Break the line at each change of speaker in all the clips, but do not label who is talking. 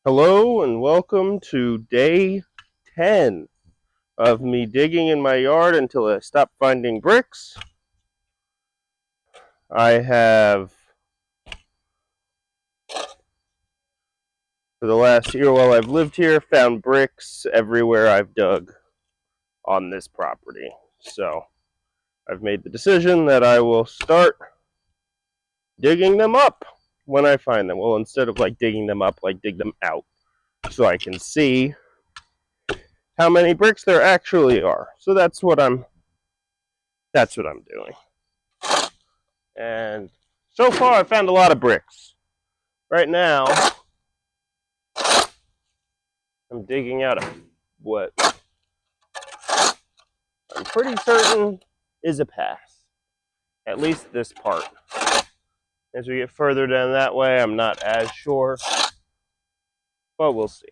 Hello and welcome to day 10 of me digging in my yard until I stop finding bricks. I have, for the last year while I've lived here, found bricks everywhere I've dug on this property. So I've made the decision that I will start digging them up when I find them. Well, instead of digging them up, dig them out so I can see how many bricks there actually are. So that's what I'm doing. And so far I found a lot of bricks. Right now I'm digging out of what I'm pretty certain is a pass. At least this part. As we get further down that way, I'm not as sure, but we'll see.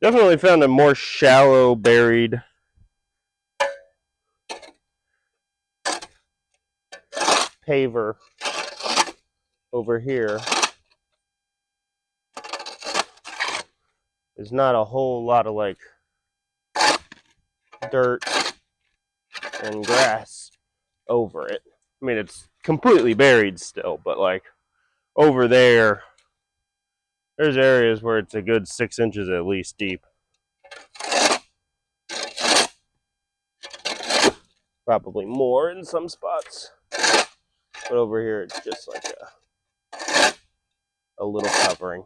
Definitely found a more shallow buried paver over here. There's not a whole lot of dirt and grass over it. I mean, it's completely buried still, but over there's areas where it's a good 6 inches at least deep. Probably more in some spots, but over here it's just a little covering.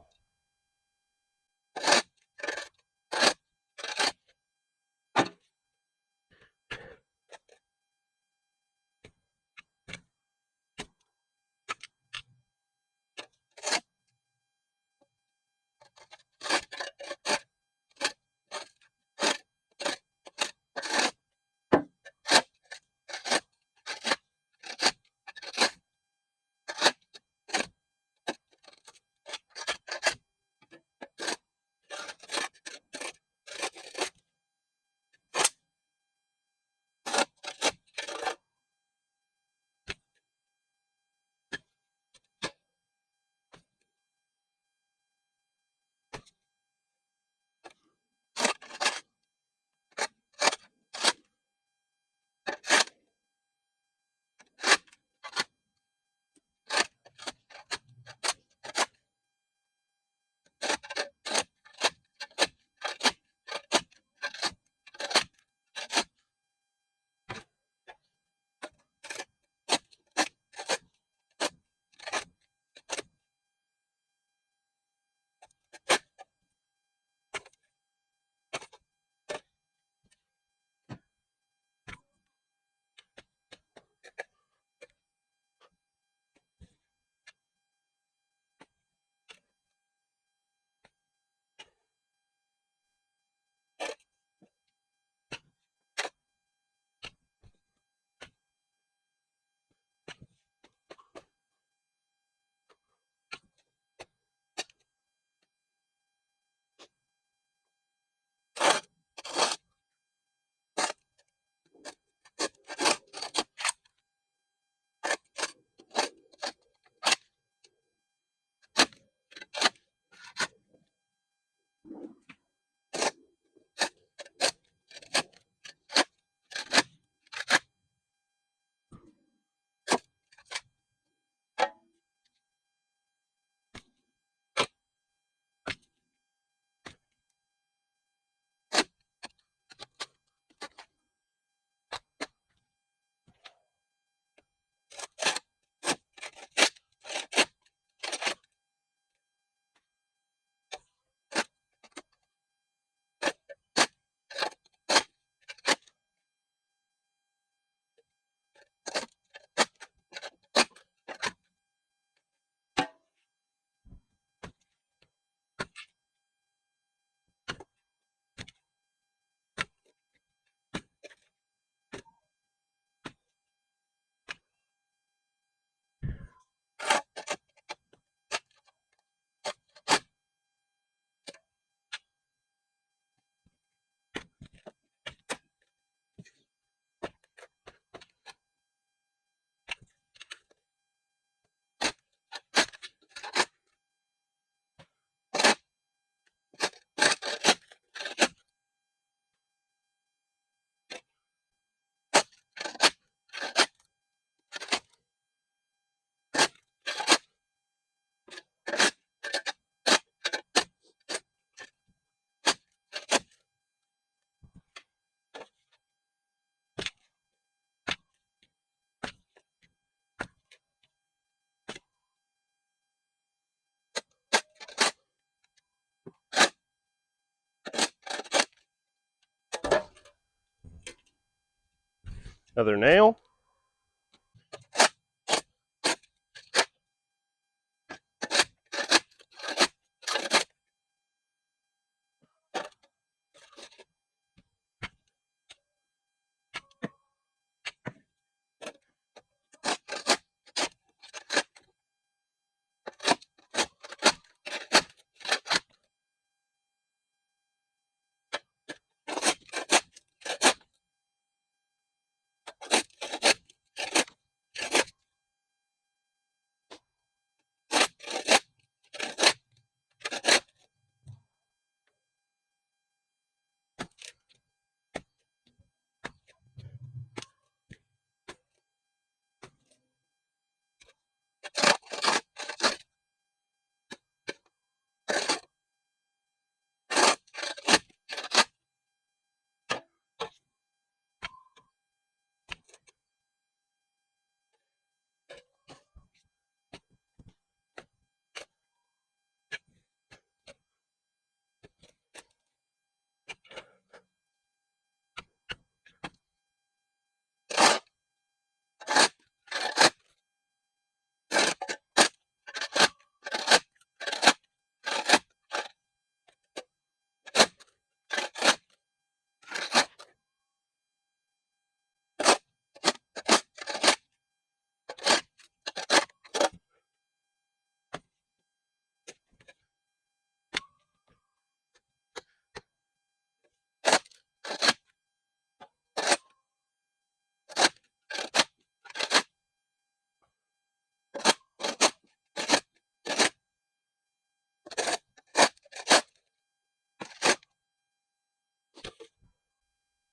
Another nail.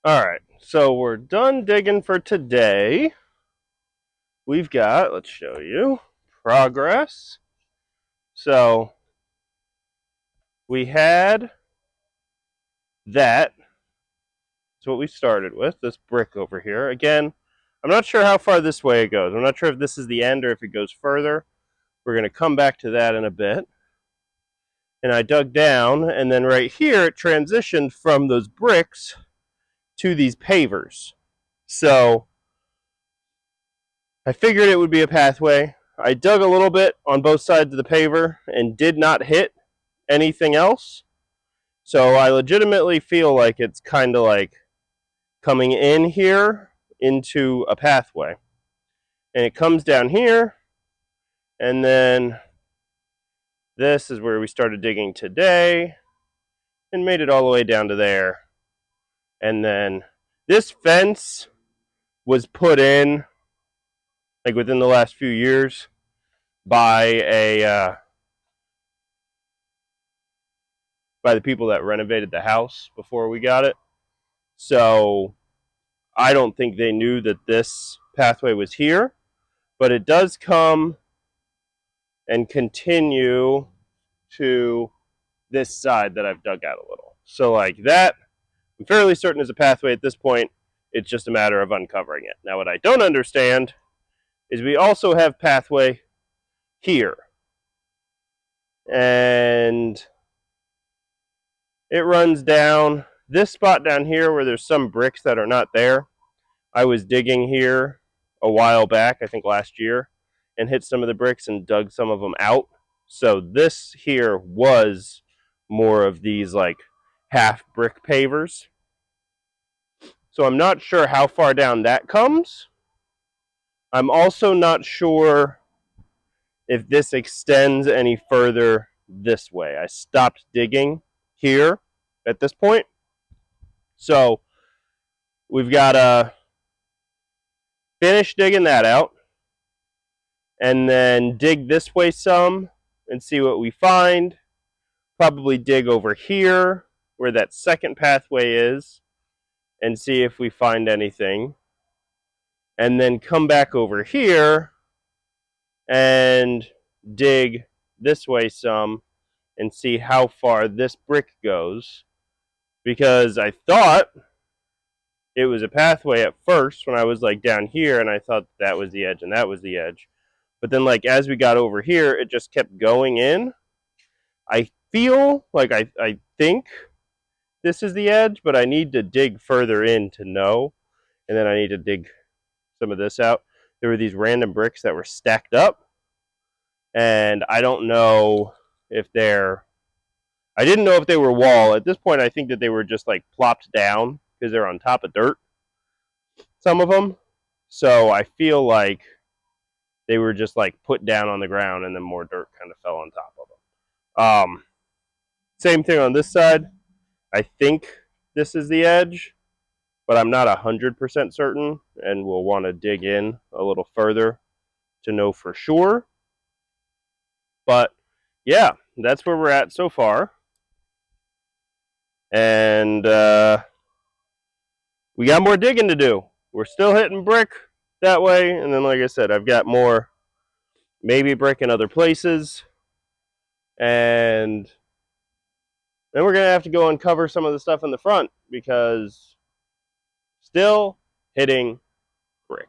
All right, so we're done digging for today. We've got, let's show you, progress. So we had that. That's what we started with, this brick over here. Again, I'm not sure how far this way it goes. I'm not sure if this is the end or if it goes further. We're going to come back to that in a bit. And I dug down, and then right here it transitioned from those bricks to these pavers. So I figured it would be a pathway. I dug a little bit on both sides of the paver and did not hit anything else. So I legitimately feel like it's kind of like coming in here into a pathway. And it comes down here, and then this is where we started digging today and made it all the way down to there. And then this fence was put in like within the last few years by by the people that renovated the house before we got it. So I don't think they knew that this pathway was here, but it does come and continue to this side that I've dug out a little. So like that, I'm fairly certain is a pathway at this point. It's just a matter of uncovering it. Now what I don't understand is we also have pathway here. And it runs down this spot down here where there's some bricks that are not there. I was digging here a while back, I think last year, and hit some of the bricks and dug some of them out. So this here was more of these like half brick pavers. So I'm not sure how far down that comes. I'm also not sure if this extends any further this way. I stopped digging here at this point. So we've got to finish digging that out and then dig this way some and see what we find. Probably dig over here where that second pathway is and see if we find anything. And then come back over here and dig this way some and see how far this brick goes. Because I thought it was a pathway at first when I was like down here and I thought that was the edge and that was the edge. But then like as we got over here, it just kept going in. I feel like I think this is the edge, but I need to dig further in to know. And then I need to dig some of this out, there were these random bricks that were stacked up, and I don't know if I didn't know if they were wall. At this point, I think that they were just like plopped down because they're on top of dirt, some of them. So I feel like they were just like put down on the ground and then more dirt kind of fell on top of them. Same thing on this side. I think this is the edge, but I'm not 100% certain, and we'll want to dig in a little further to know for sure. But yeah, that's where we're at so far. And we got more digging to do. We're still hitting brick that way, and then like I said, I've got more maybe brick in other places, and then we're gonna have to go and cover some of the stuff in the front because still hitting brick.